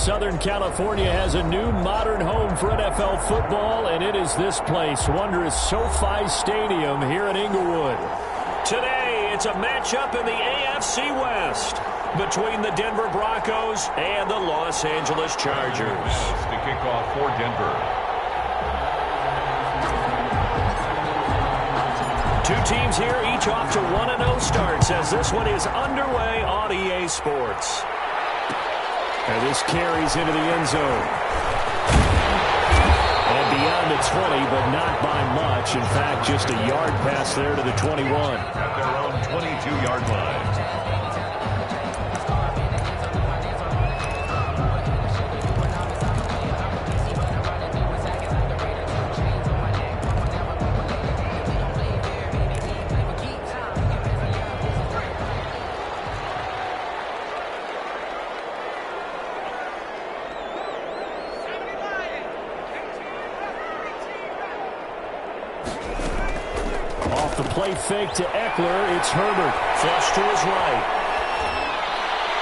Southern California has a new modern home for NFL football, and it is this place, wondrous SoFi Stadium here in Inglewood. Today, it's a matchup in the AFC West between the Denver Broncos and the Los Angeles Chargers. To kick off for Denver. Two teams here, each off to 1-0 starts as this one is underway on EA Sports. And this carries into the end zone. And beyond the 20, but not by much. In fact, just a yard pass there to the 21. At their own 22-yard line. The play fake to Eckler. It's Herbert. Flush to his right.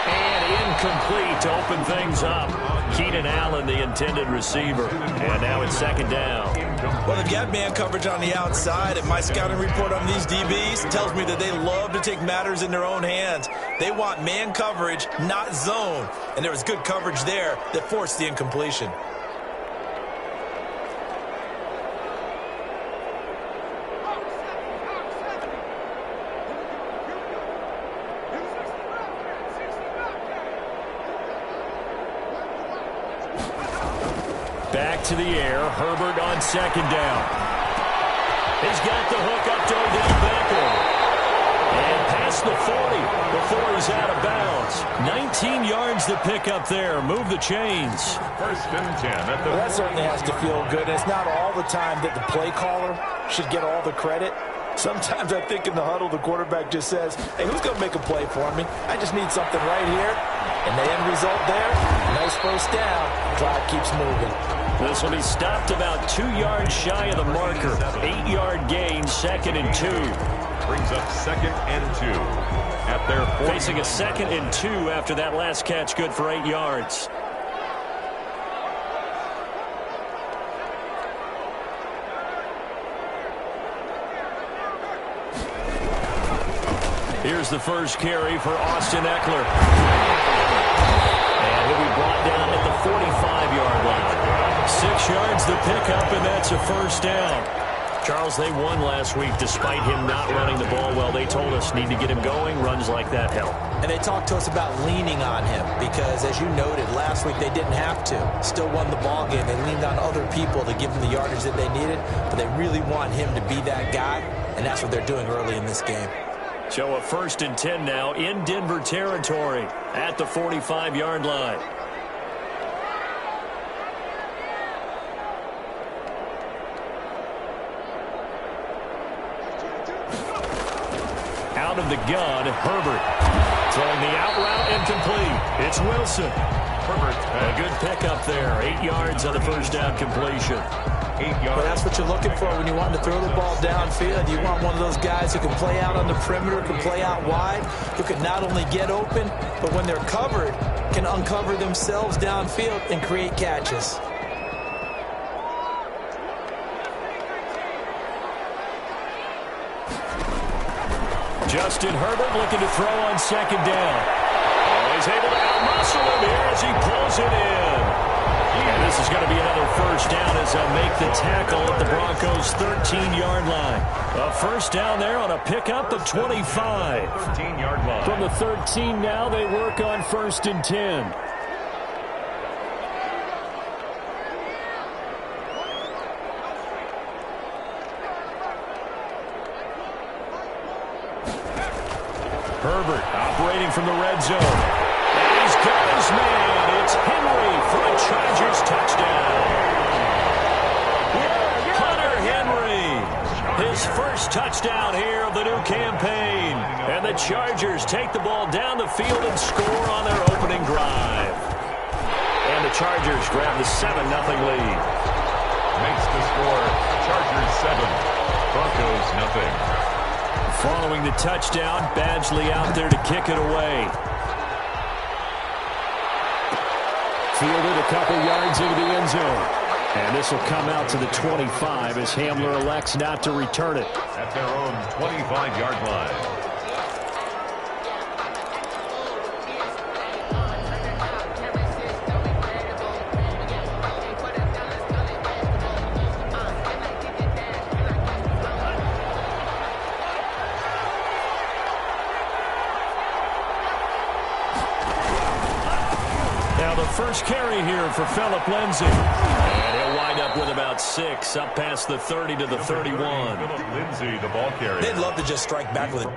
And incomplete to open things up. Keenan Allen, the intended receiver. And now it's second down. Well, they've got man coverage on the outside, and my scouting report on these DBs tells me that they love to take matters in their own hands. They want man coverage, not zone. And there was good coverage there that forced the incompletion. Back to the air. Herbert on second down. He's got the hook up to Odell Beckham. And past the 40 before he's out of bounds. 19 yards to pick up there. Move the chains. First and 10. Well, that certainly has to feel good. And it's not all the time that the play caller should get all the credit. Sometimes I think in the huddle, the quarterback just says, hey, who's going to make a play for me? I just need something right here. And the end result there, nice first down. Drive keeps moving. This will be stopped about 2 yards shy of the marker. 8-yard gain, 2nd and 2. Brings up 2nd and 2. At their 40. Facing a 2nd and 2 after that last catch, good for 8 yards. Here's the first carry for Austin Eckler. And he'll be brought down at the 45-yard line. 6 yards to pick up, and that's a first down. Charles, they won last week despite him not running the ball well. They told us need to get him going. Runs like that help. And they talked to us about leaning on him because, as you noted, last week they didn't have to. Still won the ball game. They leaned on other people to give them the yardage that they needed, but they really want him to be that guy, and that's what they're doing early in this game. So a 1st and 10 now in Denver territory at the 45-yard line. Out of the gun, Herbert. Throwing the out route incomplete. It's Wilson. Herbert. A good pickup there. 8 yards on the first down completion. 8 yards. Well, that's what you're looking for when you want to throw the ball downfield. You want one of those guys who can play out on the perimeter, can play out wide, who can not only get open, but when they're covered, can uncover themselves downfield and create catches. Justin Herbert looking to throw on second down. Oh, he's able to outmuscle him here as he pulls it in. And this is going to be another first down as they'll make the tackle at the Broncos' 13-yard line. A first down there on a pickup of 25. 13-yard line. From the 13 now, they work on 1st and 10. Herbert operating from the red zone. And he's got his man. It's Henry for a Chargers touchdown. Hunter Henry. His first touchdown here of the new campaign. And the Chargers take the ball down the field and score on their opening drive. And the Chargers grab the 7-0 lead. Makes the score Chargers 7, Broncos nothing. Following the touchdown, Badgley out there to kick it away. Fielded a couple yards into the end zone. And this will come out to the 25 as Hamler elects not to return it. At their own 25-yard line. First carry here for Phillip Lindsay. And he'll wind up with about 6, up past the 30 to the 31. Phillip Lindsay, the ball carrier. They'd love to just strike back with it.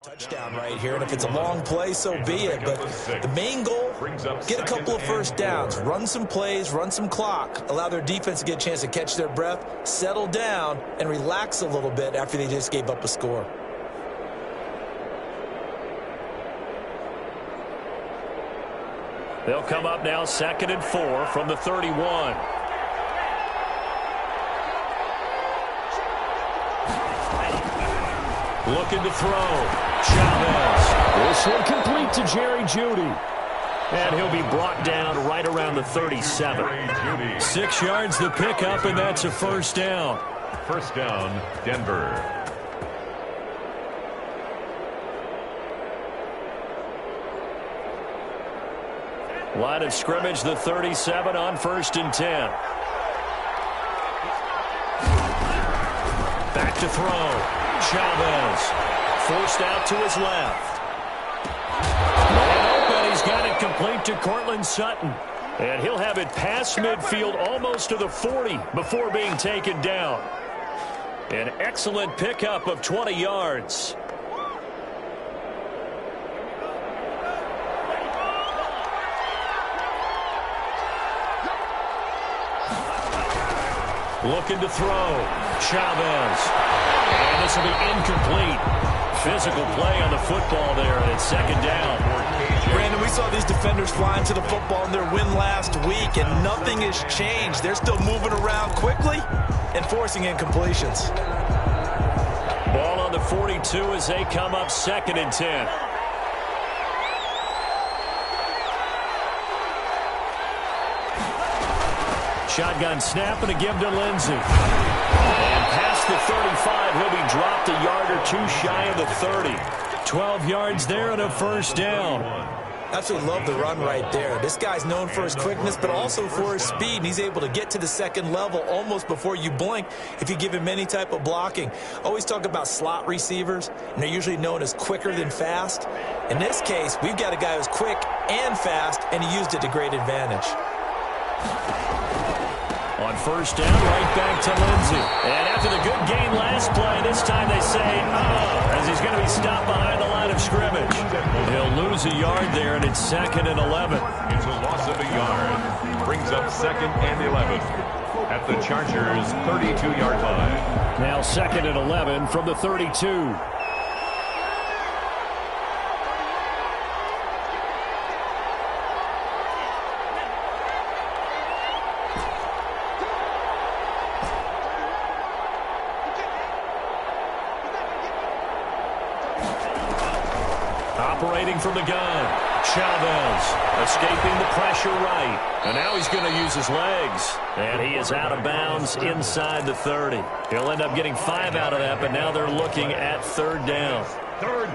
Touchdown right here, and if it's a long play, so be it. But the main goal, get a couple of first downs, run some plays, run some clock, allow their defense to get a chance to catch their breath, settle down, and relax a little bit after they just gave up a score. They'll come up now 2nd and 4 from the 31. Looking to throw. Chavez. This one complete to Jerry Jeudy. And he'll be brought down right around the 37. 6 yards the pickup, and that's a first down. First down, Denver. Line of scrimmage, the 37 on 1st and 10. Back to throw. Chavez. Forced out to his left. And open, he's got it complete to Cortland Sutton. And he'll have it past midfield almost to the 40 before being taken down. An excellent pickup of 20 yards. Looking to throw. Chavez. And this will be incomplete. Physical play on the football there, and it's 2nd down. Brandon, we saw these defenders flying to the football in their win last week, and nothing has changed. They're still moving around quickly and forcing incompletions. Ball on the 42 as they come up 2nd and 10. Shotgun snap and a give to Lindsay. And past the 35, he'll be dropped a yard or 2 shy of the 30. 12 yards there and a first down. Absolutely love the run right there. This guy's known for his quickness, but also for his speed. And he's able to get to the 2nd level almost before you blink if you give him any type of blocking. Always talk about slot receivers, and they're usually known as quicker than fast. In this case, we've got a guy who's quick and fast, and he used it to great advantage. On first down, right back to Lindsay. And after the good gain last play, this time they say, as he's going to be stopped behind the line of scrimmage. He'll lose a yard there, and it's 2nd and 11. It's a loss of a yard. Brings up 2nd and 11 at the Chargers' 32-yard line. Now 2nd and 11 from the 32. Operating from the gun, Chavez escaping the pressure right. And now he's going to use his legs. And he is out of bounds inside the 30. He'll end up getting 5 out of that, but now they're looking at third down.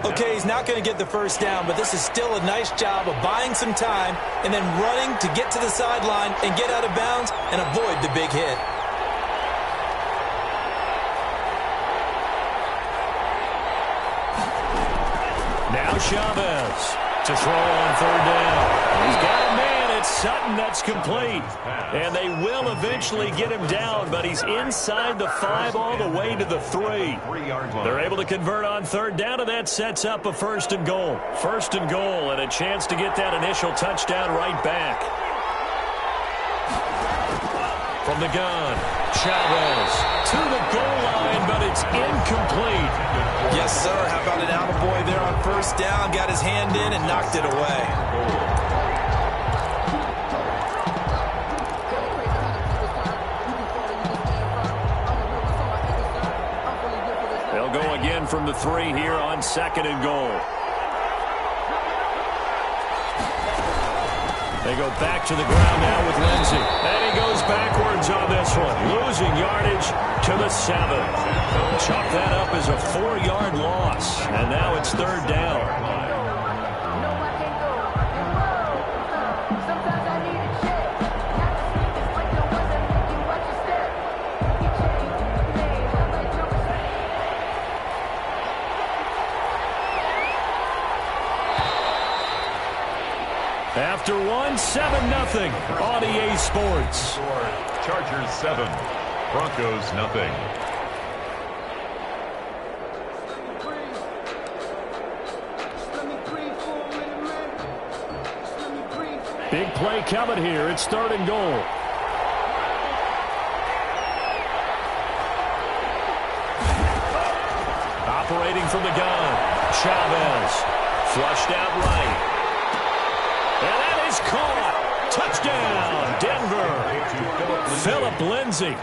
Okay, he's not going to get the first down, but this is still a nice job of buying some time and then running to get to the sideline and get out of bounds and avoid the big hit. Now Chavez to throw on third down. He's got a man. It's Sutton that's complete. And they will eventually get him down, but he's inside the 5 all the way to the 3. They're able to convert on third down, and that sets up a first and goal. First and goal, and a chance to get that initial touchdown right back. From the gun, Chavez to the goal line, but it's incomplete. Yes, sir. How about an attaboy there on first down? Got his hand in and knocked it away. They'll go again from the 3 here on second and goal. They go back to the ground now with Lindsey. And he goes backwards on this one. Losing yardage to the 7. Chalk that up as a 4-yard loss. And now it's third down. After 7-0 on EA Sports. Chargers 7, Broncos nothing. Big play coming here. It's third and goal. Operating from the gun, Chavez flushed out right. And that is caught. Touchdown, Denver. Phillip Lindsay,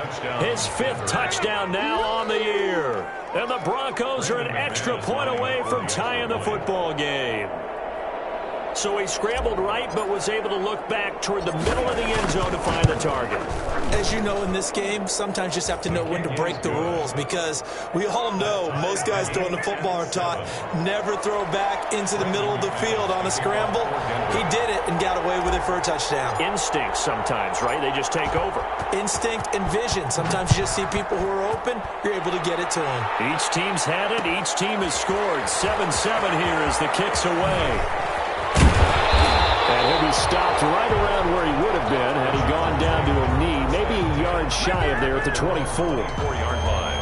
his 5th touchdown now on the year. And the Broncos are an extra point away from tying the football game. So he scrambled right, but was able to look back toward the middle of the end zone to find the target. As you know, in this game, sometimes you just have to know when to break the rules, because we all know most guys throwing the football are taught never throw back into the middle of the field on a scramble. He did it and got away with it for a touchdown. Instinct sometimes, right? They just take over. Instinct and vision. Sometimes you just see people who are open, you're able to get it to them. Each team's had it. Each team has scored. 7-7 here as the kick's away. And he'll be stopped right around where he would have been had he gone down to a knee, maybe a yard shy of there at the 24. 4-yard line.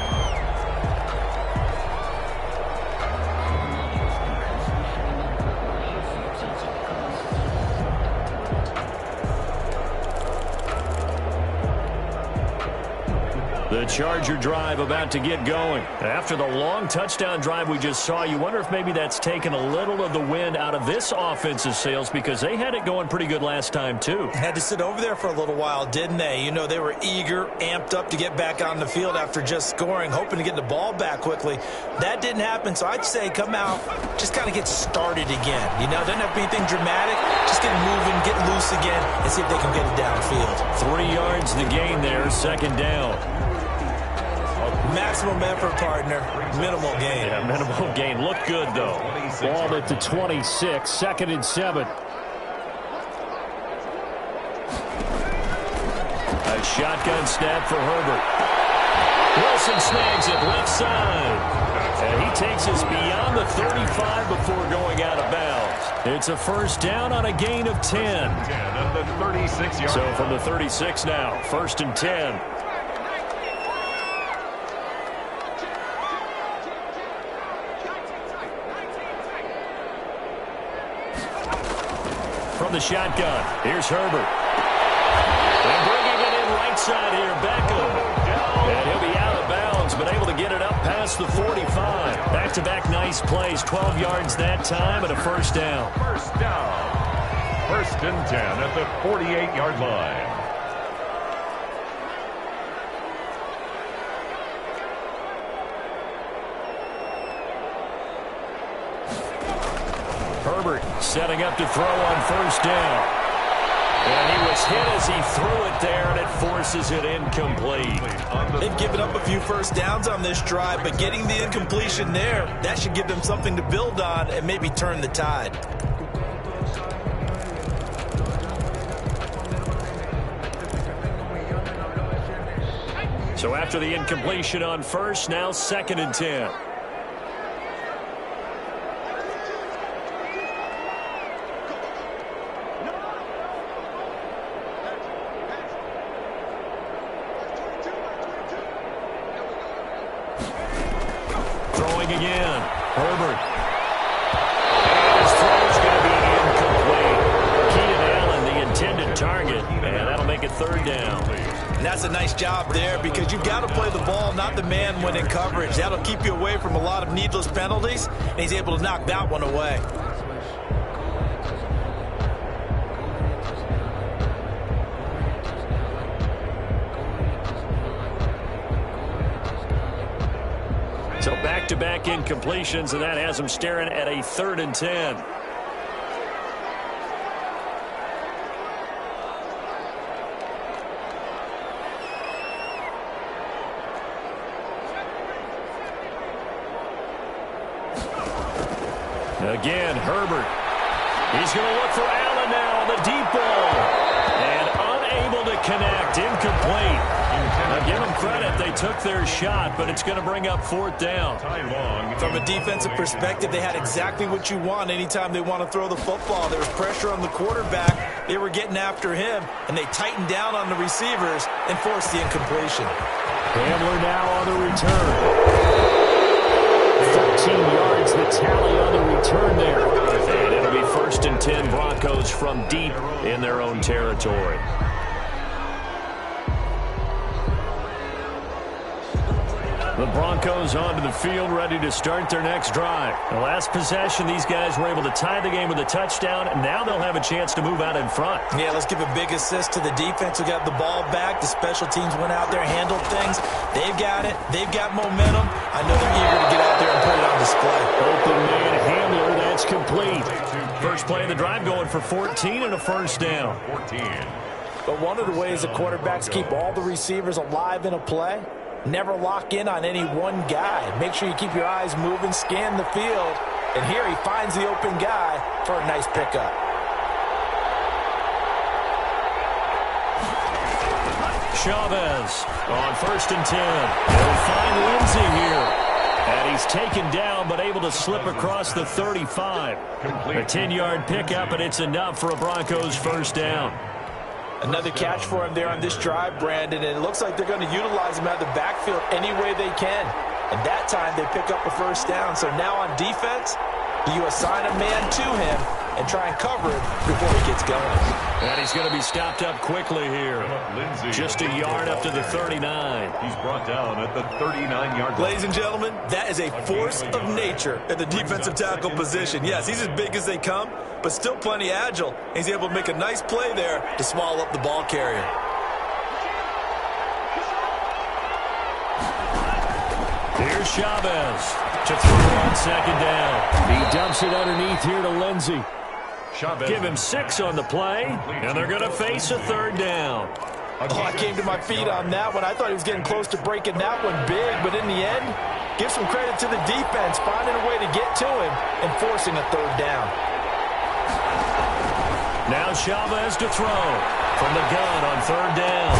The Charger drive about to get going. After the long touchdown drive we just saw, you wonder if maybe that's taken a little of the wind out of this offensive sails, because they had it going pretty good last time, too. Had to sit over there for a little while, didn't they? You know, they were eager, amped up to get back on the field after just scoring, hoping to get the ball back quickly. That didn't happen, so I'd say come out, just kind of get started again. You know, doesn't have to be anything dramatic. Just get moving, get loose again, and see if they can get it downfield. 3 yards the gain there, second down. Maximum effort, partner. Minimal gain. Yeah, minimal gain. Looked good, though. Ball at the 26, second and 7. A shotgun snap for Herbert. Wilson snags it left side. And he takes us beyond the 35 before going out of bounds. It's a first down on a gain of 10. At the 36-yard. So from the 36 now, first and 10. From the shotgun, here's Herbert. And bringing it in right side here, Beckham. And he'll be out of bounds, but able to get it up past the 45. Back-to-back nice plays, 12 yards that time, and a first down. First down. First and 10 at the 48-yard line. Herbert setting up to throw on first down. And he was hit as he threw it there, and it forces it incomplete. They've given up a few first downs on this drive, but getting the incompletion there, that should give them something to build on and maybe turn the tide. So after the incompletion on first, now 2nd and 10. Throwing again. Herbert. And his throw's going to be incomplete. Keenan Allen, the intended target, and that'll make it 3rd down. And that's a nice job there because you've got to play the ball, not the man when in coverage. That'll keep you away from a lot of needless penalties, and he's able to knock that one away. So back-to-back incompletions, and that has him staring at a 3rd and 10. Again, Herbert. He's going to look for Allen now on the deep ball. And unable to connect. Incomplete. Now, give them credit. They took their shot, but it's going to bring up 4th down. From a defensive perspective, they had exactly what you want anytime they want to throw the football. There was pressure on the quarterback. They were getting after him, and they tightened down on the receivers and forced the incompletion. Hamler now on the return. 13 yards, the tally on the return there. And it'll be 1st and 10 Broncos from deep in their own territory. The Broncos onto the field, ready to start their next drive. The last possession, these guys were able to tie the game with a touchdown, and now they'll have a chance to move out in front. Yeah, let's give a big assist to the defense who got the ball back. The special teams went out there, handled things. They've got it. They've got momentum. I know they're eager to get out there and put it on display. Open man Hamler, that's complete. First play of the drive going for 14 and a 1st down. 14. But one of the ways the quarterbacks keep all the receivers alive in a play, never lock in on any one guy. Make sure you keep your eyes moving, scan the field. And here he finds the open guy for a nice pickup. Chavez on 1st and 10. They'll find Lindsey here. And he's taken down, but able to slip across the 35. A 10-yard pickup, and it's enough for a Broncos 1st down. Another catch for him there on this drive, Brandon, and it looks like they're going to utilize him out of the backfield any way they can. And that time they pick up a 1st down. So now on defense, you assign a man to him and try and cover it before he gets going. And he's going to be stopped up quickly here. Just a yard up to the 39. He's brought down at the 39-yard line. Ladies and gentlemen, that is a force of nature at the defensive tackle position. Yes, he's as big as they come, but still plenty agile. He's able to make a nice play there to swallow up the ball carrier. Here's Chavez to throw on 2nd down. He dumps it underneath here to Lindsey. Chavez. Give him 6 on the play, and they're going to face a 3rd down. Oh, I came to my feet on that one. I thought he was getting close to breaking that one big, but in the end, give some credit to the defense, finding a way to get to him and forcing a 3rd down. Now Chavez to throw from the gun on 3rd down.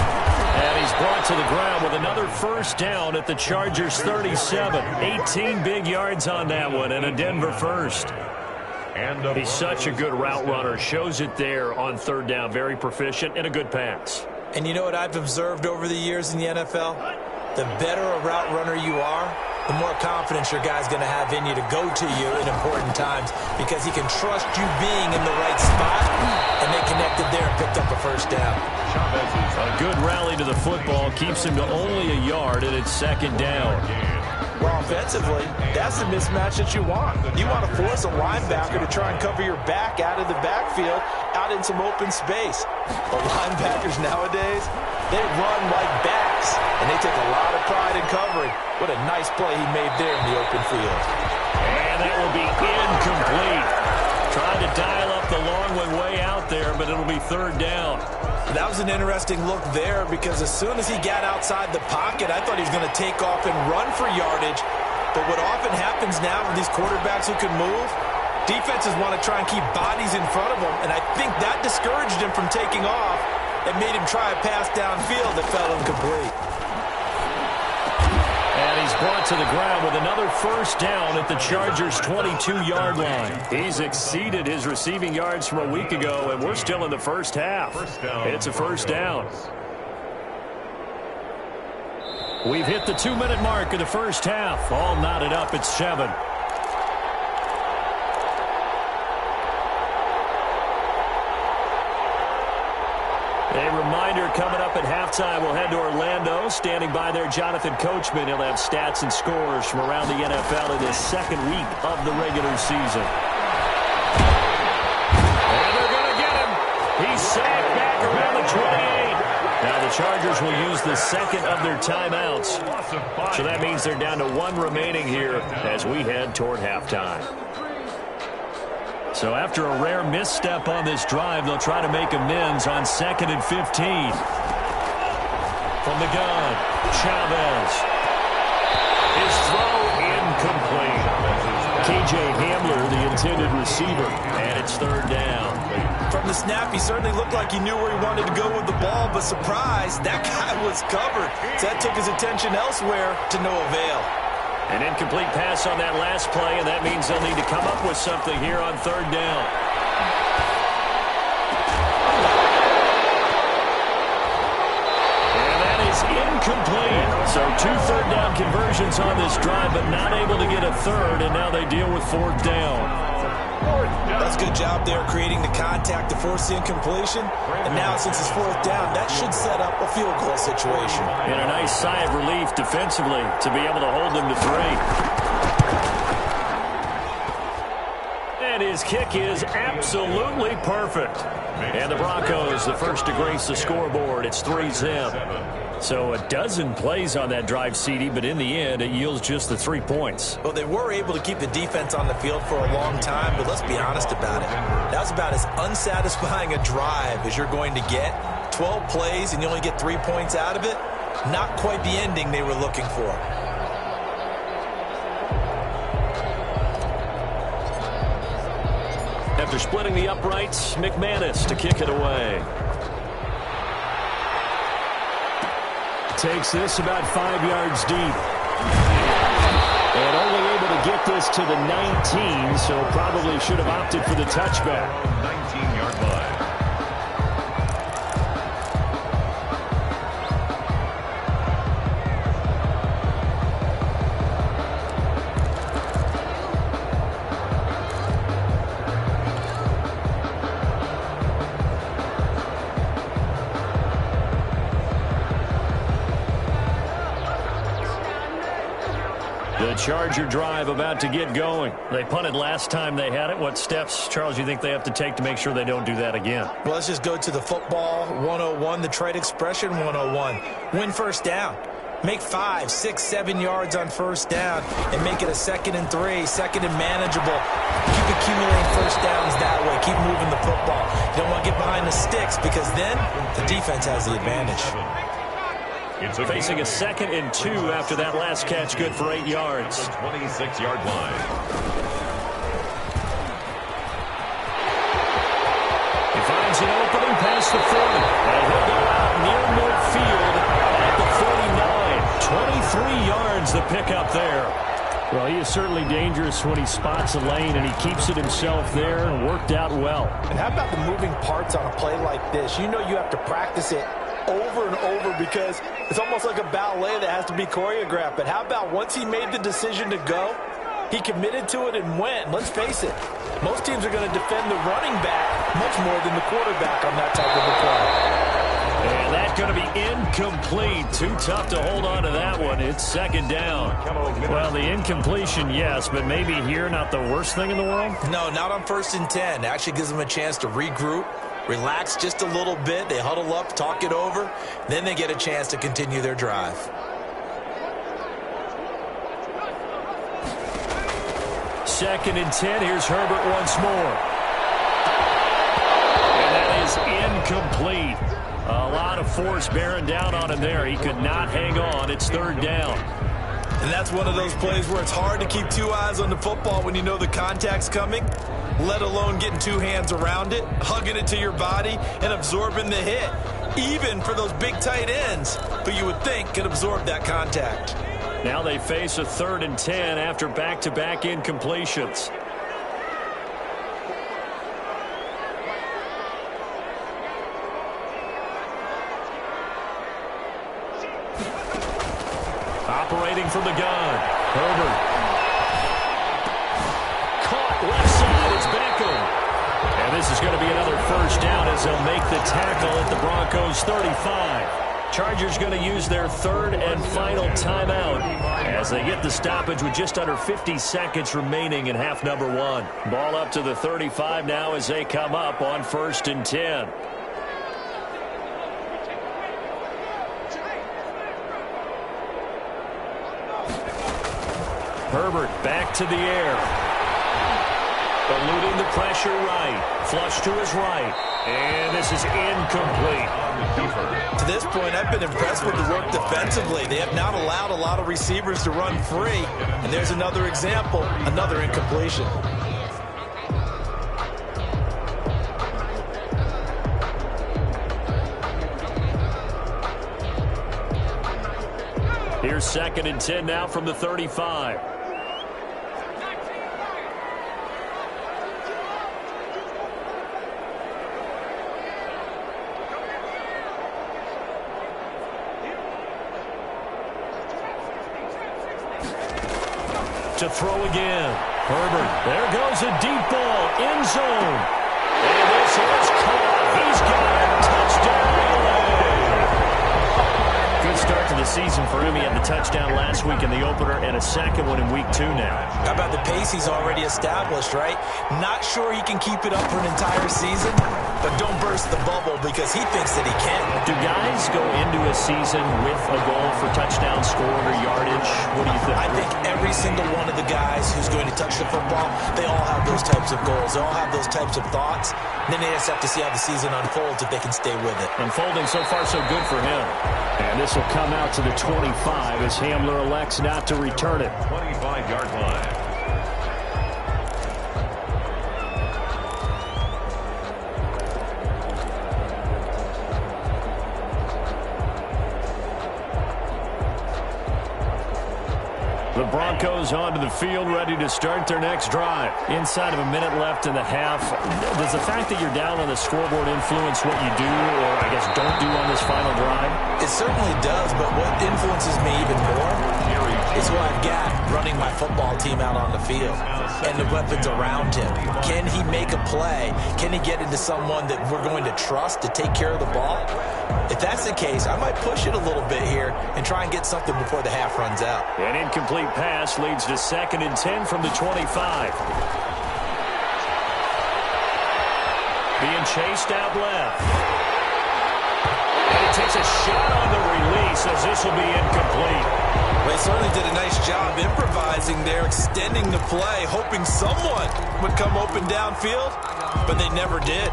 And he's brought to the ground with another 1st down at the Chargers 37. 18 big yards on that one and a Denver 1st. And he's such a good route runner. Shows it there on 3rd down. Very proficient and a good pass. And you know what I've observed over the years in the NFL? The better a route runner you are, the more confidence your guy's going to have in you to go to you in important times because he can trust you being in the right spot, and they connected there and picked up a 1st down. A good rally to the football keeps him to only a yard, and it's 2nd down. Well, offensively, that's the mismatch that you want. You want to force a linebacker to try and cover your back out of the backfield, out in some open space. But linebackers nowadays, they run like backs, and they take a lot of pride in covering. What a nice play he made there in the open field. And that will be incomplete. the long one way out there, but it'll be third down. That was an interesting look there because as soon as he got outside the pocket, I thought he was going to take off and run for yardage. But what often happens now with these quarterbacks who can move, defenses want to try and keep bodies in front of them, and I think that discouraged him from taking off and made him try a pass downfield that fell incomplete. And he's brought to the ground with another first down at the Chargers' 22-yard line. He's exceeded his receiving yards from a week ago, and we're still in the first half. It's a first down. We've hit the 2-minute mark of the first half. All knotted up at 7. A reminder coming up at halftime, we'll head to Orlando. Standing by there, Jonathan Coachman. He'll have stats and scores from around the NFL in his second week of the regular season. And they're going to get him. He's sacked back around the 28. Now the Chargers will use the second of their timeouts. So that means they're down to 1 remaining here as we head toward halftime. So after a rare misstep on this drive, they'll try to make amends on 2nd and 15. From the gun, Chavez. His throw incomplete. K.J. Hamler, the intended receiver, and it's third down. From the snap, he certainly looked like he knew where he wanted to go with the ball, but surprise, that guy was covered. So that took his attention elsewhere to no avail. An incomplete pass on that last play, and that means they'll need to come up with something here on third down. And that is incomplete. So 2 third-down conversions on this drive, but not able to get a third, and now they deal with fourth down. That's a good job there creating the contact to force the incompletion. And now since it's fourth down, that should set up a field goal situation. And a nice sigh of relief defensively to be able to hold them to 3. And his kick is absolutely perfect. And the Broncos, the first to grace the scoreboard. It's 3-zip. So a dozen plays on that drive, CD, but in the end, it yields just the 3 points. Well, they were able to keep the defense on the field for a long time, but let's be honest about it. That was about as unsatisfying a drive as you're going to get. 12 plays and you only get 3 points out of it. Not quite the ending they were looking for. After splitting the uprights, McManus to kick it away. Takes this about 5 yards deep. And only able to get this to the 19, so probably should have opted for the touchback. 19-yard line. The Charger drive about to get going. They punted last time they had it. What steps, Charles, you think they have to take to make sure they don't do that again? Well, let's just go to the football 101, the trade expression 101. Win first down. Make 5, 6, 7 yards on first down and make it a 2nd and 3, 2nd and manageable. Keep accumulating first downs that way. Keep moving the football. You don't want to get behind the sticks because then the defense has the advantage. Facing a 2nd and 2 after that last catch, good for 8 yards. 26-yard line. He finds an opening past the 40. And he'll go out near midfield at the 49. 23 yards the pickup there. Well, he is certainly dangerous when he spots a lane, and he keeps it himself there and worked out well. And how about the moving parts on a play like this? You know you have to practice it over and over because it's almost like a ballet that has to be choreographed. But how about once he made the decision to go, he committed to it and went. Let's face it, most teams are going to defend the running back much more than the quarterback on that type of a play. And that's going to be incomplete. Too tough to hold on to that one. It's 2nd down. Well, the incompletion, yes, but maybe here not the worst thing in the world? No, not on 1st and 10. It actually gives them a chance to regroup, relax just a little bit. They huddle up, talk it over. Then they get a chance to continue their drive. Second and 10. Here's Herbert once more. is incomplete. A lot of force bearing down on him there. He could not hang on. It's third down. And that's one of those plays where it's hard to keep two eyes on the football when you know the contact's coming, let alone getting two hands around it, hugging it to your body, and absorbing the hit, even for those big tight ends who you would think could absorb that contact. Now they face a 3rd and 10 after back-to-back incompletions. Operating from the gun, Herbert. Caught left side, it's Beckham. And this is going to be another first down as they'll make the tackle at the Broncos' 35. Chargers going to use their 3rd and final timeout as they get the stoppage with just under 50 seconds remaining in half number 1. Ball up to the 35 now as they come up on 1st and 10. Herbert back to the air. Eluding the pressure right. Flush to his right. And this is incomplete. To this point, I've been impressed with the work defensively. They have not allowed a lot of receivers to run free. And there's another example, another incompletion. Here's 2nd and 10 now from the 35. To throw again. Herbert. There goes a deep ball. End zone. And this is caught. He's got it. Touchdown. Good start to the season for him. He had the touchdown last week in the opener and a second one in week 2 now. How about the pace he's already established, right? Not sure he can keep it up for an entire season, but don't burst the bubble because he thinks that he can. Do guys go into a season with a goal for touchdown scored or yardage? What do you think? I think every single one of the guys who's going to touch the football, they all have those types of goals. They all have those types of thoughts. Then they just have to see how the season unfolds if they can stay with it. Unfolding so far so good for him. And this will come out to the 25 as Hamler elects not to return it. 25-yard line. The Broncos onto the field, ready to start their next drive. Inside of a minute left in the half, does the fact that you're down on the scoreboard influence what you do, or I guess don't do on this final drive? It certainly does, but what influences me even more is who I've got running my football team out on the field and the weapons around him. Can he make a play? Can he get into someone that we're going to trust to take care of the ball? If that's the case, I might push it a little bit here and try and get something before the half runs out. An incomplete pass leads to 2nd and 10 from the 25. Being chased out left. And he takes a shot on the release as this will be incomplete. They certainly did a nice job improvising there, extending the play, hoping someone would come open downfield, but they never did.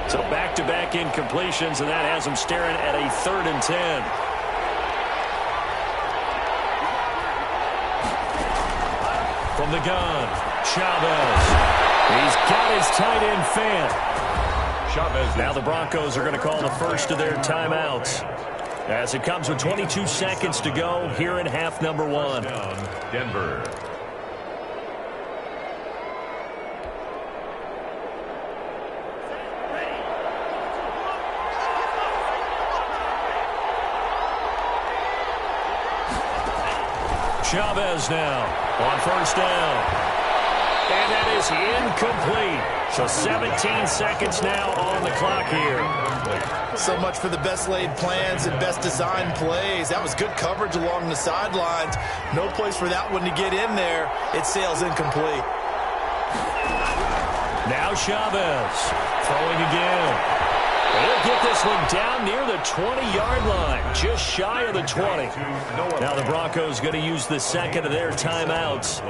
So back-to-back incompletions, and that has them staring at a 3rd and 10. From the gun, Chavez. He's got his tight end fan. Chavez. Now the Broncos are going to call the first of their timeouts as it comes with 22 seconds to go here in half number 1. Denver. Chavez now on 1st down. And that is incomplete. So 17 seconds now on the clock here. So much for the best laid plans and best designed plays. That was good coverage along the sidelines. No place for that one to get in there. It sails incomplete. Now Chavez throwing again. They'll get this one down near the 20-yard line, just shy of the 20. Now the Broncos going to use the second of their timeouts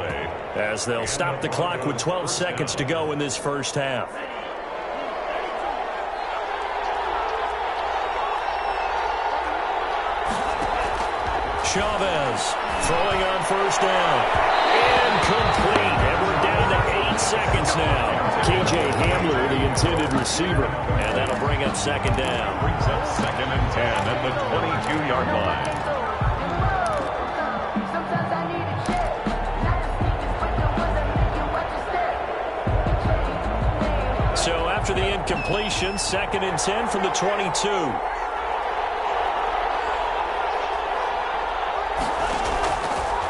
as they'll stop the clock with 12 seconds to go in this first half. Chavez throwing on first down. Incomplete. And we're down to 8 seconds now. KJ Hamler, the intended receiver. And that'll bring up second down. Brings up second and 10 at the 22-yard line. So after the incompletion, second and 10 from the 22.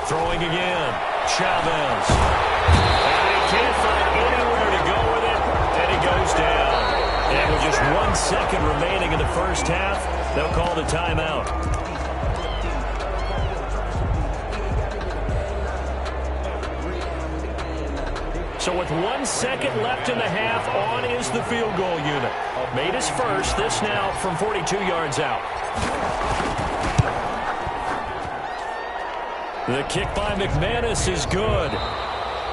Throwing again, Chavez. And he can't find anywhere to go with it, and he goes down. And with just 1 second remaining in the first half, they'll call the timeout. So with 1 second left in the half, on is the field goal unit. Made his first, this now from 42 yards out. The kick by McManus is good.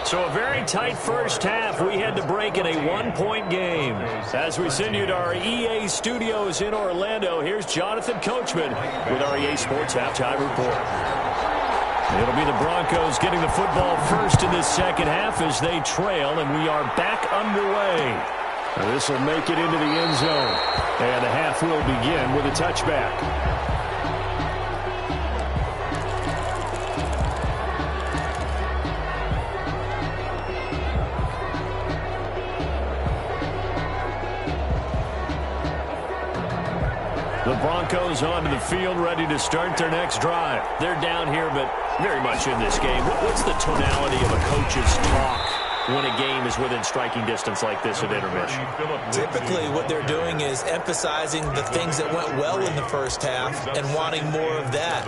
So a very tight first half. We had to break in a 1-point game. As we send you to our EA studios in Orlando, here's Jonathan Coachman with our EA Sports Halftime Report. It'll be the Broncos getting the football first in this second half as they trail, and we are back underway. This will make it into the end zone. And the half will begin with a touchback. The Broncos onto the field, ready to start their next drive. They're down here, but very much in this game. What's the tonality of a coach's talk when a game is within striking distance like this at intermission? Typically, what they're doing is emphasizing the things that went well in the first half and wanting more of that.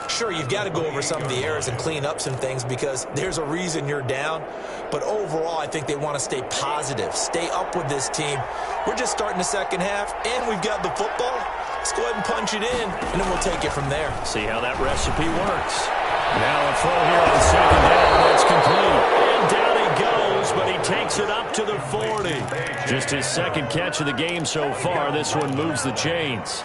Sure, you've got to go over some of the errors and clean up some things because there's a reason you're down. But overall, I think they want to stay positive, stay up with this team. We're just starting the second half, and we've got the football. Let's go ahead and punch it in, and then we'll take it from there. See how that recipe works. Now a throw here on second down. That's complete. And down he goes, but he takes it up to the 40. Just his second catch of the game so far. This one moves the chains.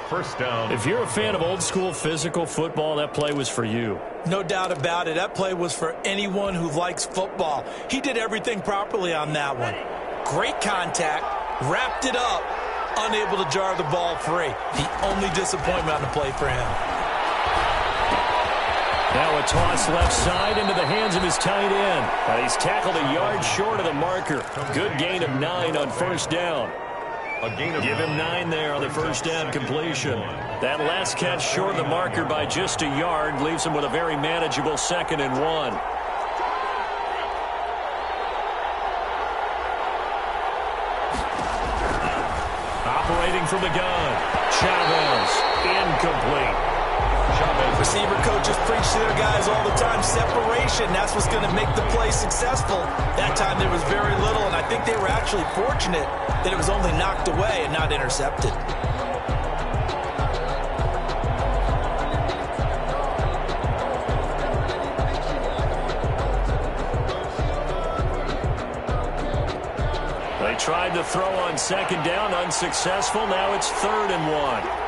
First down. If you're a fan of old-school physical football, that play was for you. No doubt about it. That play was for anyone who likes football. He did everything properly on that one. Great contact, wrapped it up, unable to jar the ball free. The only disappointment on the play for him. Now a toss left side into the hands of his tight end. But he's tackled a yard short of the marker. Good gain of 9 on first down. Give him 9 there on the first down completion. That last catch short of the marker by just a yard leaves him with a very manageable 2nd and 1. Operating from the gun, Chavez, incomplete. Receiver coaches preach to their guys all the time, separation. That's what's going to make the play successful. That time there was very little, and I think they were actually fortunate that it was only knocked away and not intercepted. They tried to throw on second down, unsuccessful. Now it's 3rd and 1.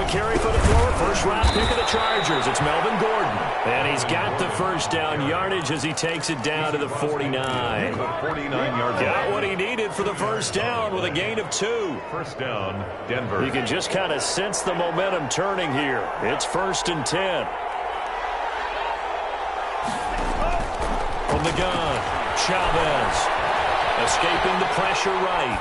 Carry for the thrower, first round pick of the Chargers. It's Melvin Gordon. And he's got the first down yardage as he takes it down to the 49. 49-yard got what he needed for the first down with a gain of 2. First down, Denver. You can just kind of sense the momentum turning here. It's 1st and 10. From the gun, Chavez. Escaping the pressure right.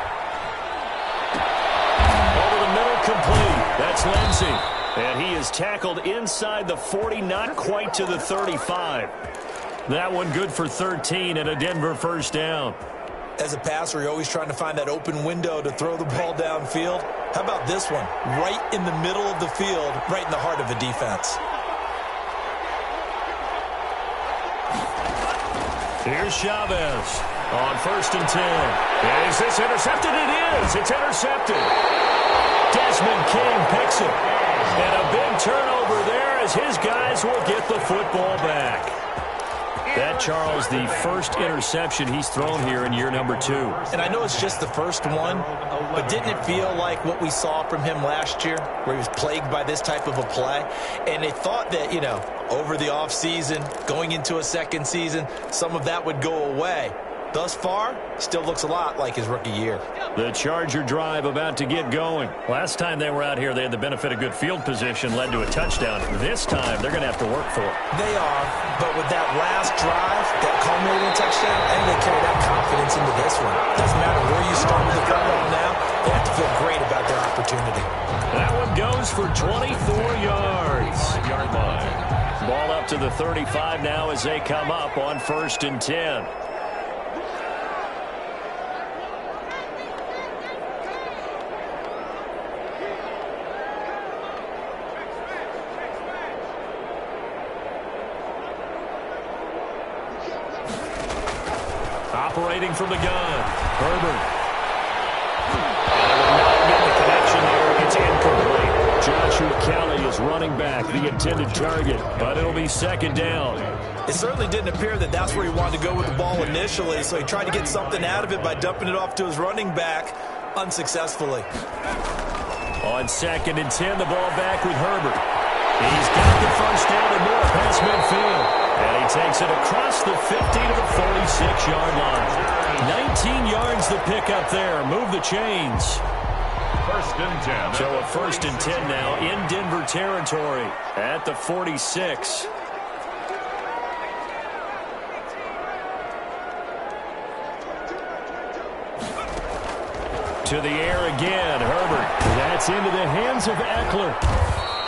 Over the middle, complete. That's Lindsey. And he is tackled inside the 40, not quite to the 35. That one good for 13 and a Denver first down. As a passer, you're always trying to find that open window to throw the ball downfield. How about this one? Right in the middle of the field, right in the heart of a defense. Here's Chavez on 1st and 10. Is this intercepted? It is. It's intercepted. Desmond King picks it. And a big turnover there as his guys will get the football back. That, Charles, the first interception he's thrown here in year number 2. And I know it's just the first one, but didn't it feel like what we saw from him last year, where he was plagued by this type of a play? And they thought that, you know, over the offseason, going into a second season, some of that would go away. Thus far, still looks a lot like his rookie year. The Charger drive about to get going. Last time they were out here, they had the benefit of good field position, led to a touchdown. This time, they're going to have to work for it. They are, but with that last drive, that culminating touchdown, I think they carry that confidence into this one. Doesn't matter where you start with the football now, they have to feel great about their opportunity. That one goes for 24 yards. Yard line. Ball up to the 35 now as they come up on 1st and 10. Operating from the gun, Herbert. And will not get the connection there. It's incomplete. Joshua Kelly is running back, the intended target, but it'll be 2nd down. It certainly didn't appear that that's where he wanted to go with the ball initially, so he tried to get something out of it by dumping it off to his running back unsuccessfully. On 2nd and 10, the ball back with Herbert. He's got the first down and more past midfield. And he takes it across the 50 to the 46-yard line. 19 yards the pickup there. Move the chains. 1st and 10. So a 1st and 10 now in Denver territory at the 46. To the air again, Herbert. That's into the hands of Eckler.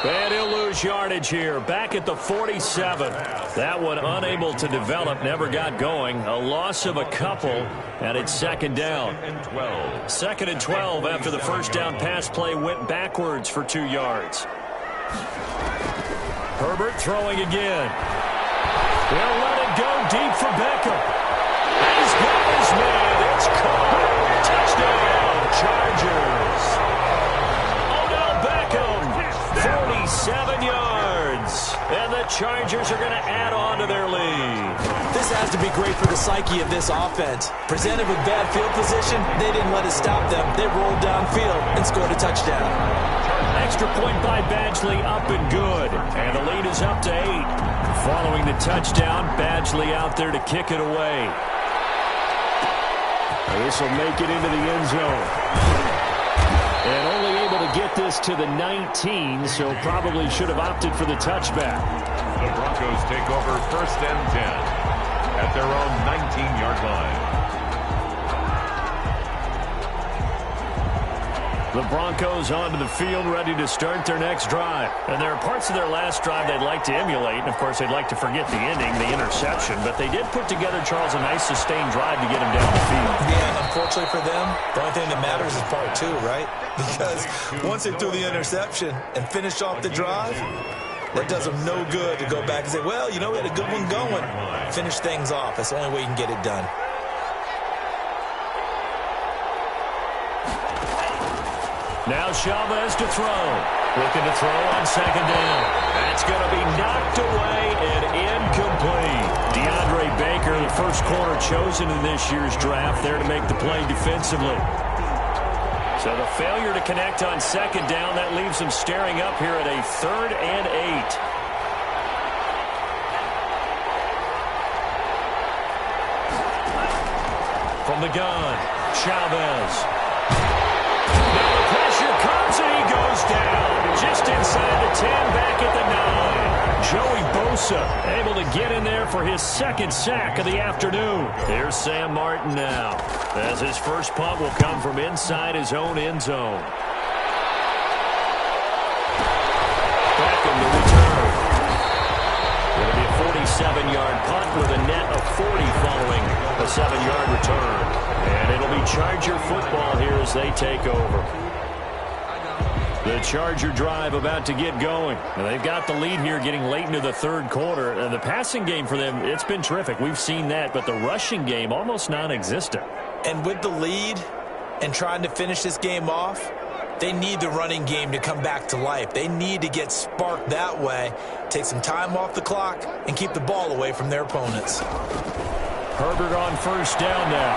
And he'll lose yardage here, back at the 47. That one unable to develop, never got going. A loss of a couple, and it's 2nd down. 2nd and 12 after the first down pass play went backwards for 2 yards. Herbert throwing again. They'll let it go deep for Beckham. He's got his man. It's caught. Touchdown, Chargers. 47 yards. And the Chargers are going to add on to their lead. This has to be great for the psyche of this offense. Presented with bad field position, they didn't let it stop them. They rolled downfield and scored a touchdown. Extra point by Badgley, up and good. And the lead is up to 8. Following the touchdown, Badgley out there to kick it away. This will make it into the end zone. And only able to get this to the 19, so probably should have opted for the touchback. The Broncos take over 1st and 10 at their own 19-yard line. The Broncos onto the field, ready to start their next drive. And there are parts of their last drive they'd like to emulate. And, of course, they'd like to forget the ending, the interception. But they did put together, Charles, a nice sustained drive to get them down the field. Yeah, unfortunately for them, the only thing that matters is part 2, right? Because once they threw the interception and finished off the drive, that does them no good to go back and say, well, you know, we had a good one going. Finish things off. That's the only way you can get it done. Now Chavez to throw. Looking to throw on 2nd down. That's going to be knocked away and incomplete. DeAndre Baker, the first corner chosen in this year's draft, there to make the play defensively. So the failure to connect on 2nd down, that leaves them staring up here at a 3rd and 8. From the gun, Chavez. Now the pressure comes and he goes down. Just inside the 10, back at the 9. Joey Bosa able to get in there for his 2nd sack of the afternoon. Here's Sam Martin now, as his first punt will come from inside his own end zone. Beckham to return. Going to be a 47-yard punt with a net of 40 following a 7-yard return. And it'll be Charger football here as they take over. The Charger drive about to get going. And they've got the lead here getting late into the third quarter. And the passing game for them, it's been terrific. We've seen that. But the rushing game, almost non-existent. And with the lead and trying to finish this game off, they need the running game to come back to life. They need to get sparked that way, take some time off the clock, and keep the ball away from their opponents. Herbert on first down now.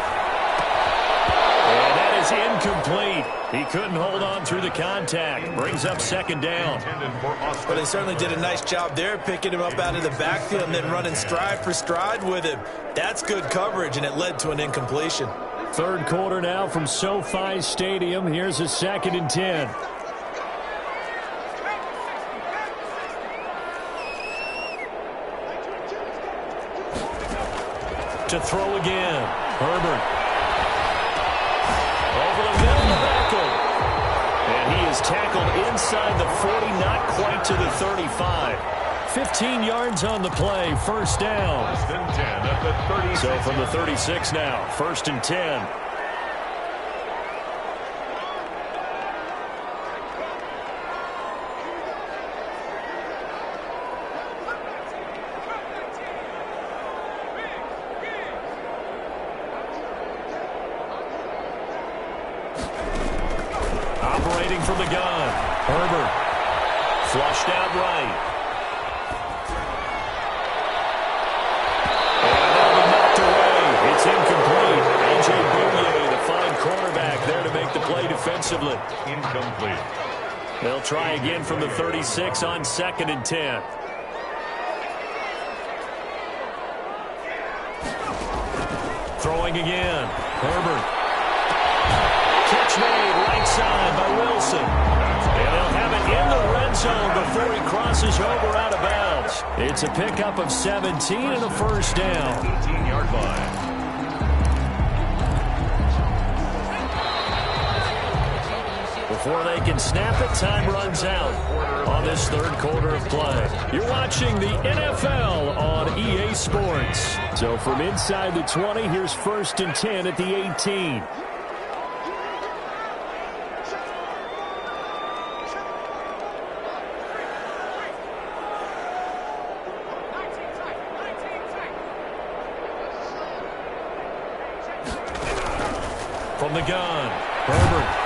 And that is incomplete. He couldn't hold on through the contact. Brings up second down. Well, they certainly did a nice job there, picking him up out of the backfield and then running stride for stride with him. That's good coverage, and it led to an incompletion. Third quarter now from SoFi Stadium. Here's a 2nd and 10. To throw again. Herbert. Over the middle of Eckler. And he is tackled inside the 40, not quite to the 35. 15 yards on the play, first down. First and 10 at the 36. So from the 36 now, 1st and 10. Operating from the gun, Herbert. Flushed out right. It's incomplete. A.J. Bouye, the fine cornerback, there to make the play defensively. Incomplete. They'll try again from the 36 on 2nd and 10. Throwing again. Herbert. Catch made right side by Wilson. And they'll have it in the red zone before he crosses over out of bounds. It's a pickup of 17 and a first down. 18-yard line. Before they can snap it, time runs out on this third quarter of play. You're watching the NFL on EA Sports. So from inside the 20, here's 1st and 10 at the 18. From the gun, Herbert.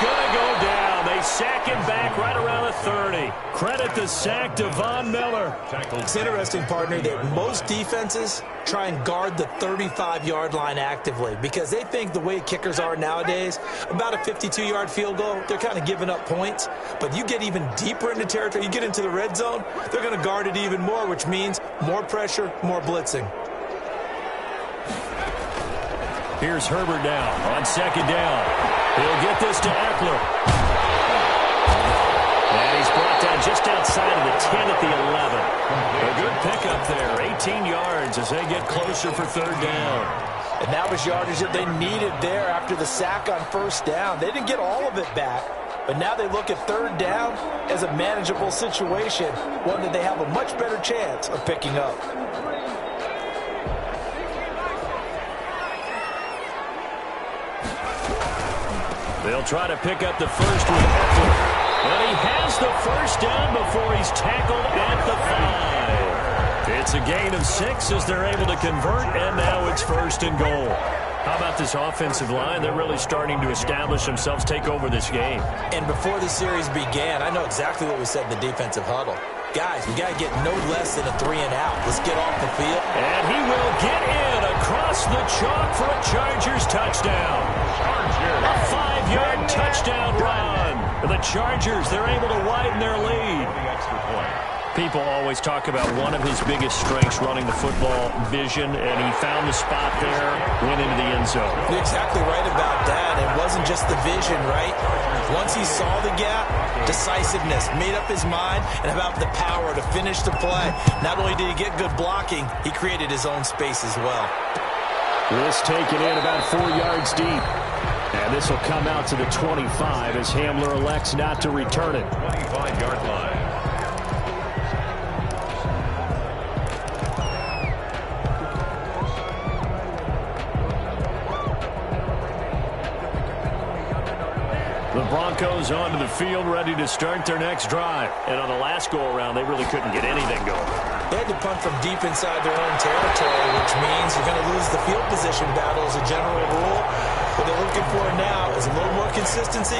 Going to go down. They sack him back right around the 30. Credit the sack to Von Miller. It's interesting, partner, that most defenses try and guard the 35-yard line actively because they think the way kickers are nowadays, about a 52-yard field goal, they're kind of giving up points. But you get even deeper into territory, you get into the red zone, they're going to guard it even more, which means more pressure, more blitzing. Here's Herbert now on 2nd down. He'll get this to Eckler. And he's brought down just outside of the 10 at the 11. A good pickup there, 18 yards as they get closer for 3rd down. And that was yardage that they needed there after the sack on 1st down. They didn't get all of it back, but now they look at 3rd down as a manageable situation, one that they have a much better chance of picking up. They'll try to pick up the first with Eckler. And he has the first down before he's tackled at the 5. It's a gain of 6 as they're able to convert, and now it's 1st and goal. How about this offensive line? They're really starting to establish themselves, take over this game. And before the series began, I know exactly what we said in the defensive huddle. Guys, we got to get no less than a 3-and-out. Let's get off the field. And he will get in across the chalk for a Chargers touchdown. A 5-yard touchdown run. The Chargers, they're able to widen their lead. People always talk about one of his biggest strengths running the football, vision, and he found the spot there, went into the end zone. You're exactly right about that. It wasn't just the vision, right? Once he saw the gap, decisiveness, made up his mind, and about the power to finish the play. Not only did he get good blocking, he created his own space as well. This taken in about 4 yards deep. And this will come out to the 25 as Hamler elects not to return it. 25-yard line. The Broncos onto the field, ready to start their next drive. And on the last go-around, they really couldn't get anything going. They had to punt from deep inside their own territory, which means you're going to lose the field position battle as a general rule. What they're looking for now is a little more consistency,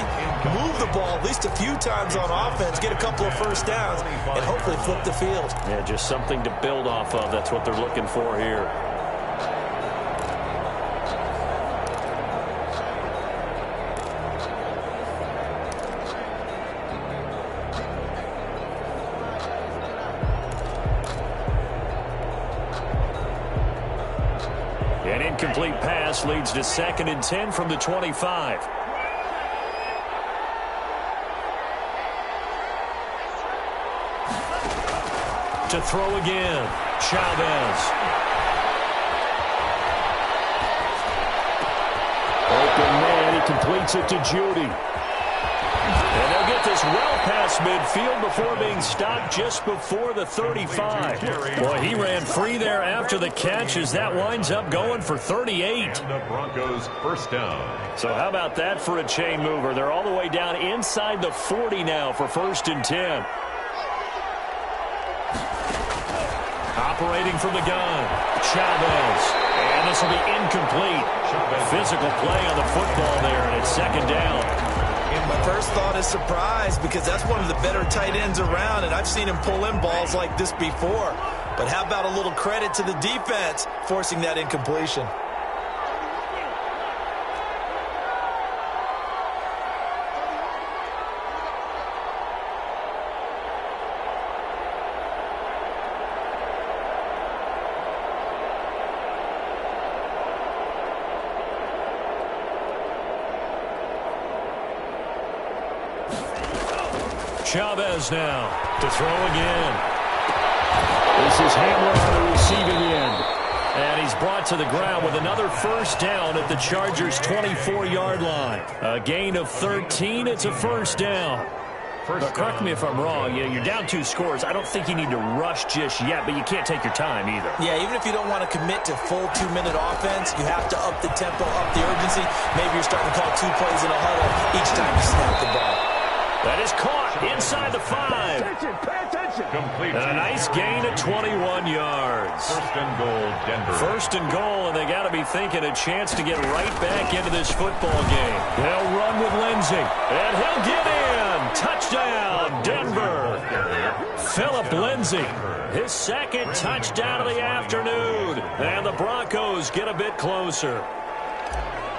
move the ball at least a few times on offense, get a couple of first downs, and hopefully flip the field. Yeah, just something to build off of. That's what they're looking for here. An incomplete pass leads to 2nd and 10 from the 25. To throw again, Chavez. Open man, he completes it to Judy. And they'll get this well past midfield before being stopped just before the 35. Boy, he ran free there after the catch as that winds up going for 38. And the Broncos first down. So how about that for a chain mover? They're all the way down inside the 40 now for 1st and 10. Operating from the gun, Chavez. And this will be incomplete. Physical play on the football there, and it's 2nd down. My first thought is surprise because that's one of the better tight ends around, and I've seen him pull in balls like this before. But how about a little credit to the defense forcing that incompletion? Chavez now to throw again. This is Hamler on the receiving end. And he's brought to the ground with another first down at the Chargers' 24-yard line. A gain of 13. It's a first down. But correct me if I'm wrong. You're down 2 scores. I don't think you need to rush just yet, but you can't take your time either. Yeah, even if you don't want to commit to full 2-minute offense, you have to up the tempo, up the urgency. Maybe you're starting to call 2 plays in a huddle each time you snap the ball. That is caught inside the 5. Pay attention. Complete. And a nice gain of 21 yards. 1st and goal, Denver. 1st and goal, and they got to be thinking a chance to get right back into this football game. They'll run with Lindsay, and he'll get in. Touchdown, Denver. Phillip Lindsay, his 2nd touchdown of the afternoon. And the Broncos get a bit closer.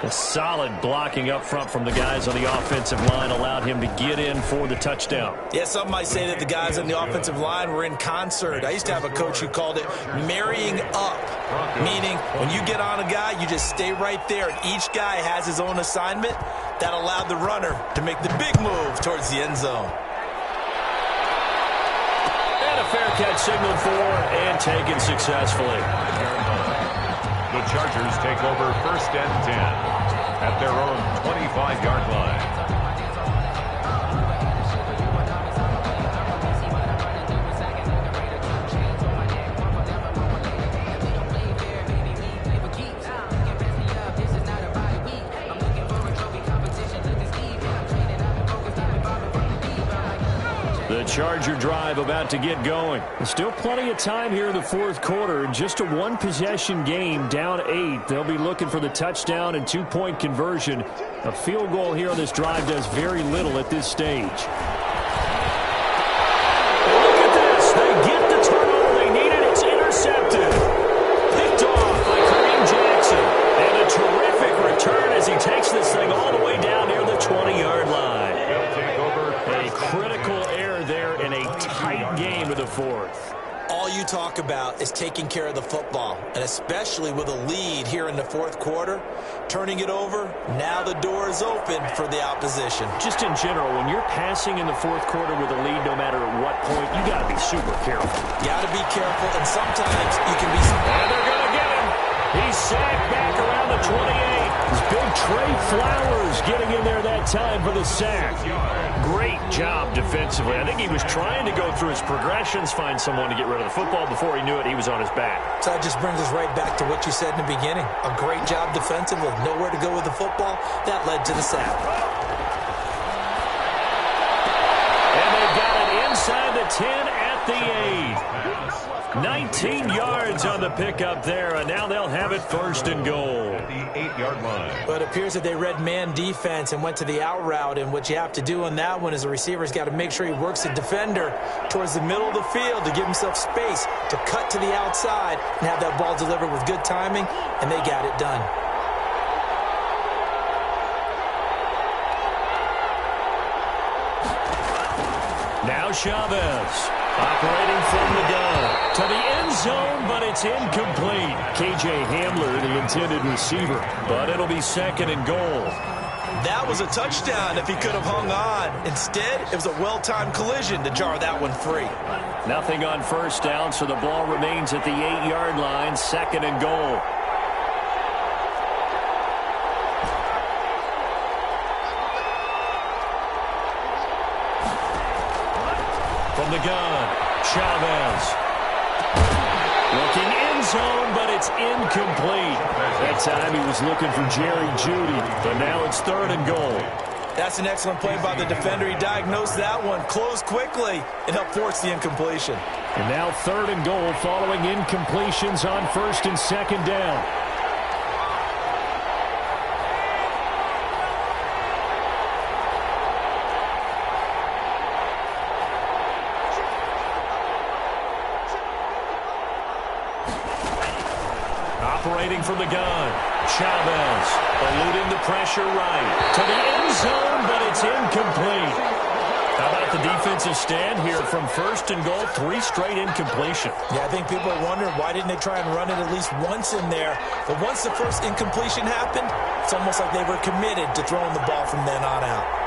A solid blocking up front from the guys on the offensive line allowed him to get in for the touchdown. Yeah, some might say that the guys on the offensive line were in concert. I used to have a coach who called it marrying up, meaning when you get on a guy, you just stay right there, and each guy has his own assignment. That allowed the runner to make the big move towards the end zone. And a fair catch signaled for and taken successfully. The Chargers take over 1st and 10 at their own 25-yard line. The Charger drive about to get going. There's still plenty of time here in the 4th quarter. Just a 1-possession game, down 8. They'll be looking for the touchdown and 2-point conversion. A field goal here on this drive does very little at this stage. Look at this. They get the turnover they needed. It's intercepted. Picked off by Kareem Jackson. And a terrific return as he takes this thing all the way down near the 20-yard line. They'll take over. A critical error there in a tight game of the 4th. All you talk about is taking care of the football, and especially with a lead here in the 4th quarter, turning it over, now the door is open for the opposition. Just in general, when you're passing in the 4th quarter with a lead, no matter at what point, you got to be super careful. You got to be careful, and sometimes you can be... And they're going to get him. He's sacked back around the 28. It's big Trey Flowers getting in there that time for the sack. Great job defensively. I think he was trying to go through his progressions, find someone to get rid of the football. Before he knew it, he was on his back. So that just brings us right back to what you said in the beginning. A great job defensively, nowhere to go with the football. That led to the sack. inside the 10 at the 8. 19 yards on the pickup there, and now they'll have it first and goal. At the 8-yard line. But it appears that they read man defense and went to the out route, and what you have to do on that one is the receiver's got to make sure he works the defender towards the middle of the field to give himself space to cut to the outside and have that ball delivered with good timing, and they got it done. Now Chavez, operating from the gun to the end zone, but it's incomplete. KJ Hamler, the intended receiver, but it'll be second and goal. That was a touchdown if he could have hung on. Instead, it was a well-timed collision to jar that one free. Nothing on first down, so the ball remains at the 8-yard line, second and goal. From the gun, Chavez. Looking end zone, but it's incomplete. That time he was looking for Jerry Jeudy, but now it's third and goal. That's an excellent play by the defender. He diagnosed that one, closed quickly, and helped force the incompletion. And now third and goal following incompletions on first and second down. Operating from the gun, Chavez eluding the pressure right to the end zone, but it's incomplete. How about the defensive stand here from first and goal, 3 straight incompletion. Yeah, I think people are wondering why didn't they try and run it at least once in there. But once the first incompletion happened, it's almost like they were committed to throwing the ball from then on out.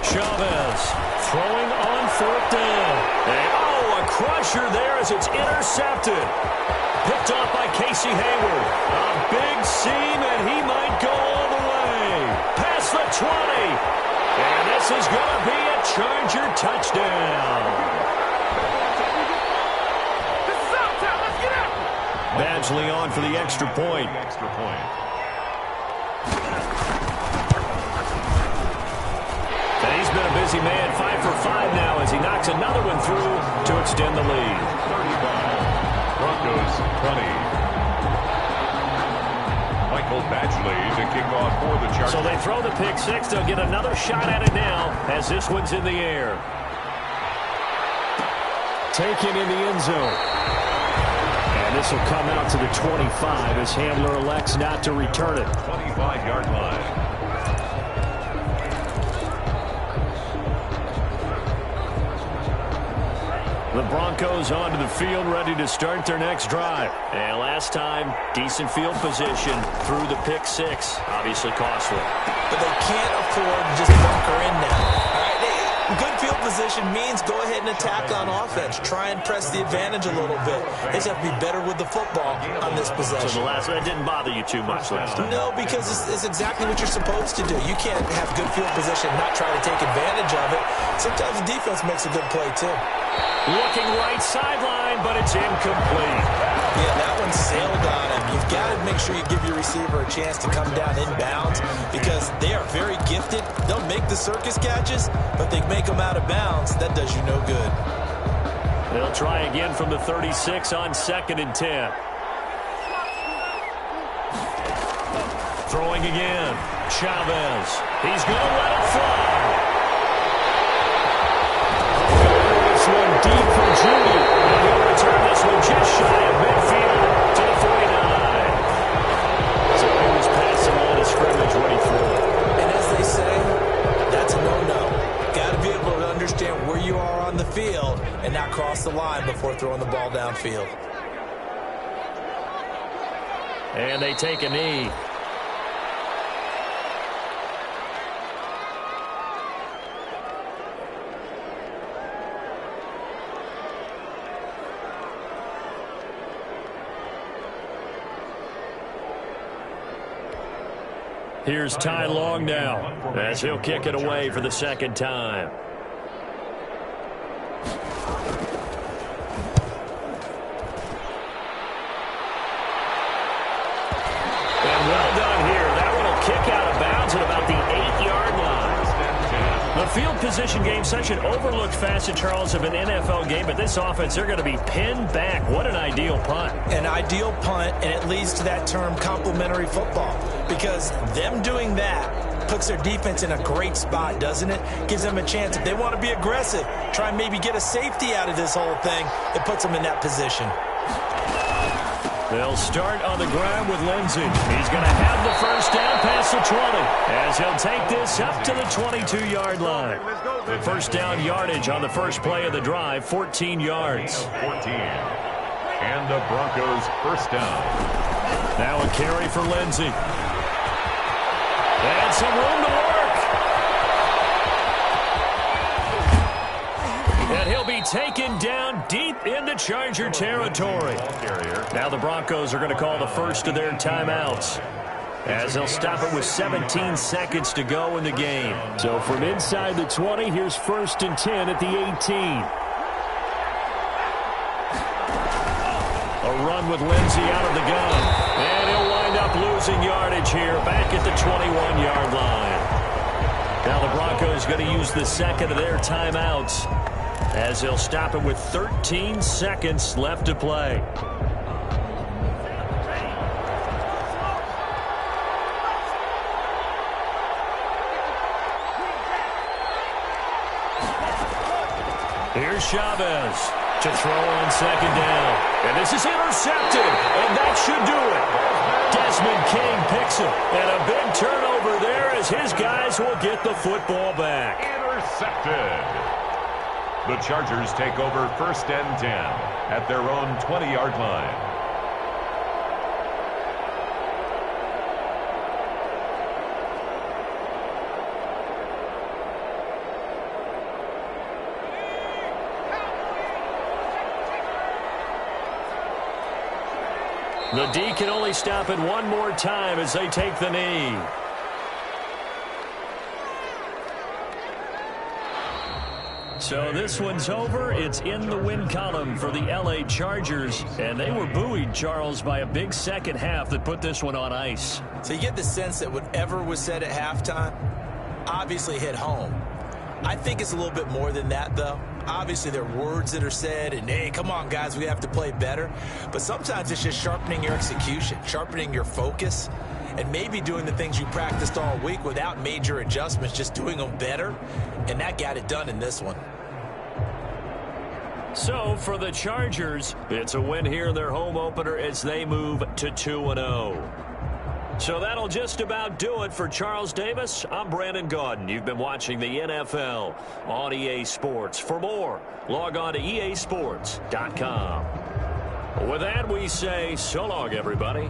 Chavez throwing on fourth down. And, a crusher there as it's intercepted. Picked off by Casey Hayward. A big seam, and he might go all the way. Past the 20. And this is going to be a Charger touchdown. Badgley on for the extra point. He's been a busy man, 5 for 5 now as he knocks another one through to extend the lead. 35. Broncos 20. Michael Badgley to kick off for the Chargers. So they throw the pick six. They'll get another shot at it now as this one's in the air. Taken in the end zone. And this will come out to the 25 as Handler elects not to return it. 25-yard line. The Broncos onto the field, ready to start their next drive. And last time, decent field position through the pick six. Obviously costly. But they can't afford to just bunker in now. All right, good field position means go ahead and attack on offense. Try and press the advantage a little bit. They just have to be better with the football on this possession. So the last one didn't bother you too much last time? No, because it's exactly what you're supposed to do. You can't have good field position and not try to take advantage of it. Sometimes the defense makes a good play, too. Looking right sideline, but it's incomplete. Yeah, that one sailed on him. You've got to make sure you give your receiver a chance to come down inbounds because they are very gifted. They'll make the circus catches, but they make them out of bounds. That does you no good. They'll try again from the 36 on 2nd and 10. Throwing again. Chavez. He's going to let it fly. One deep for Jeudy, and he'll return this one just shy of midfield to the 49. So he was past the line of scrimmage when he threw it. And as they say, that's a no-no. Got to be able to understand where you are on the field and not cross the line before throwing the ball downfield. And they take a knee. Here's Ty Long now, as he'll kick it away for the second time. And well done here. That one will kick out of bounds at about the 8-yard line. The field position game, such an overlooked facet, Charles, of an NFL game, but this offense, they're going to be pinned back. What an ideal punt. An ideal punt, and it leads to that term complementary football, because them doing that puts their defense in a great spot, doesn't it? Gives them a chance. If they want to be aggressive, try and maybe get a safety out of this whole thing, it puts them in that position. They'll start on the ground with Lindsey. He's going to have the first down past the 20 as he'll take this up to the 22-yard line. The first down yardage on the first play of the drive, 14 yards. 14. And the Broncos first down. Now a carry for Lindsey. And some room to work. And he'll be taken down deep into Charger territory. Now the Broncos are going to call the first of their timeouts, as they'll stop it with 17 seconds to go in the game. So from inside the 20, here's 1st and 10 at the 18. A run with Lindsey out of the gun. And he'll wind up losing yardage here back at the 21-yard line. Now the Broncos going to use the second of their timeouts, as they'll stop it with 13 seconds left to play. Here's Chavez to throw on second down. And this is intercepted, and that should do it. Desmond King picks it, and a big turnover there as his guys will get the football back. Intercepted. The Chargers take over 1st and 10 at their own 20-yard line. The D can only stop it one more time as they take the knee. So this one's over. It's in the win column for the L.A. Chargers. And they were buoyed, Charles, by a big second half that put this one on ice. So you get the sense that whatever was said at halftime obviously hit home. I think it's a little bit more than that, though. Obviously, there are words that are said, and, hey, come on, guys, we have to play better. But sometimes it's just sharpening your execution, sharpening your focus, and maybe doing the things you practiced all week without major adjustments, just doing them better. And that got it done in this one. So for the Chargers, it's a win here in their home opener as they move to 2-0. So that'll just about do it for Charles Davis. I'm Brandon Gaudin. You've been watching the NFL on EA Sports. For more, log on to easports.com. With that, we say so long, everybody.